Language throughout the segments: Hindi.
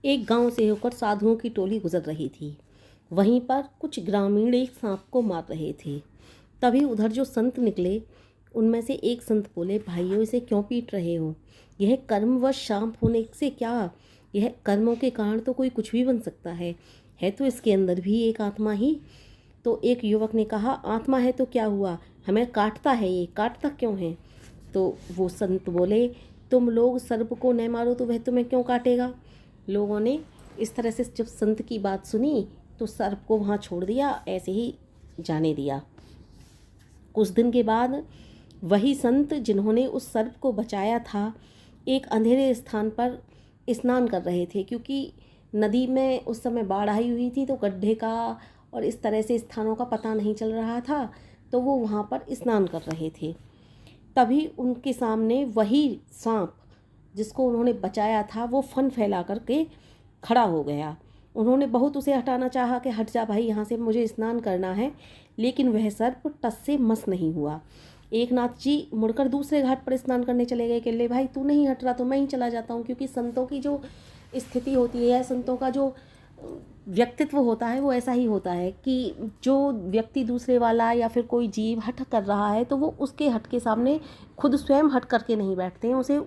एक गांव से होकर साधुओं की टोली गुजर रही थी। वहीं पर कुछ ग्रामीण एक सांप को मार रहे थे। तभी उधर जो संत निकले, उनमें से एक संत बोले, भाइयों इसे क्यों पीट रहे हो? यह कर्मवश सांप होने से क्या, यह कर्मों के कारण तो कोई कुछ भी बन सकता है तो इसके अंदर भी एक आत्मा ही। तो एक युवक ने कहा, आत्मा है तो क्या हुआ, हमें काटता है, ये काटता क्यों है? तो वो संत बोले, तुम लोग सर्प को न मारो तो वह तुम्हें क्यों काटेगा? लोगों ने इस तरह से जब संत की बात सुनी तो सर्प को वहाँ छोड़ दिया, ऐसे ही जाने दिया। कुछ दिन के बाद वही संत जिन्होंने उस सर्प को बचाया था, एक अंधेरे स्थान पर स्नान कर रहे थे, क्योंकि नदी में उस समय बाढ़ आई हुई थी, तो गड्ढे का और इस तरह से स्थानों का पता नहीं चल रहा था, तो वो वहाँ पर स्नान कर रहे थे। तभी उनके सामने वही सांप जिसको उन्होंने बचाया था, वो फन फैला करके खड़ा हो गया। उन्होंने बहुत उसे हटाना चाहा कि हट जा भाई, यहाँ से मुझे स्नान करना है, लेकिन वह सर्प टस से मस नहीं हुआ। एक नाथ जी मुड़कर दूसरे घाट पर स्नान करने चले गए कि ले भाई, तू नहीं हट रहा तो मैं ही चला जाता हूँ, क्योंकि संतों की जो स्थिति होती है, संतों का जो व्यक्तित्व होता है वो ऐसा ही होता है कि जो व्यक्ति दूसरे वाला या फिर कोई जीव हट कर रहा है, तो वो उसके हट के सामने खुद स्वयं हट करके नहीं बैठते हैं, उसे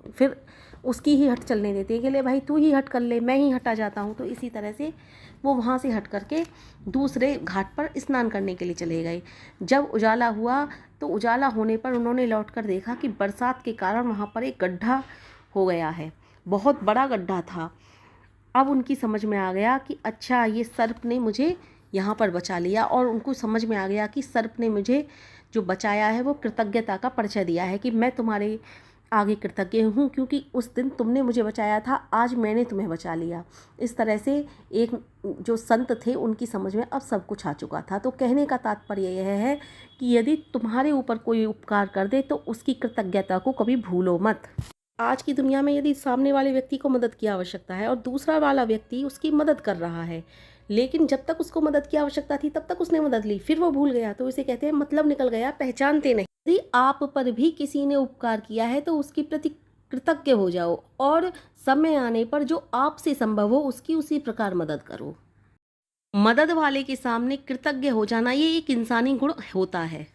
फिर उसकी ही हट चलने देते हैं कि ले भाई तू ही हट कर ले, मैं ही हटा जाता हूँ। तो इसी तरह से वो वहाँ से हट करके दूसरे घाट पर स्नान करने के लिए चले गए। जब उजाला हुआ तो उजाला होने पर उन्होंने लौट कर देखा कि बरसात के कारण वहाँ पर एक गड्ढा हो गया है, बहुत बड़ा गड्ढा था। अब उनकी समझ में आ गया कि अच्छा, ये सर्प ने मुझे यहाँ पर बचा लिया, और उनको समझ में आ गया कि सर्प ने मुझे जो बचाया है वो कृतज्ञता का परिचय दिया है कि मैं तुम्हारे आगे कृतज्ञ हूँ, क्योंकि उस दिन तुमने मुझे बचाया था, आज मैंने तुम्हें बचा लिया। इस तरह से एक जो संत थे उनकी समझ में अब सब कुछ आ चुका था। तो कहने का तात्पर्य यह है कि यदि तुम्हारे ऊपर कोई उपकार कर दे तो उसकी कृतज्ञता को कभी भूलो मत। आज की दुनिया में यदि सामने वाले व्यक्ति को मदद की आवश्यकता है और दूसरा वाला व्यक्ति उसकी मदद कर रहा है, लेकिन जब तक उसको मदद की आवश्यकता थी तब तक उसने मदद ली, फिर वो भूल गया, तो इसे कहते हैं मतलब निकल गया, पहचानते नहीं। यदि आप पर भी किसी ने उपकार किया है तो उसकी प्रति कृतज्ञ हो जाओ, और समय आने पर जो आपसे संभव हो उसकी उसी प्रकार मदद करो। मदद वाले के सामने कृतज्ञ हो जाना, ये एक इंसानी गुण होता है।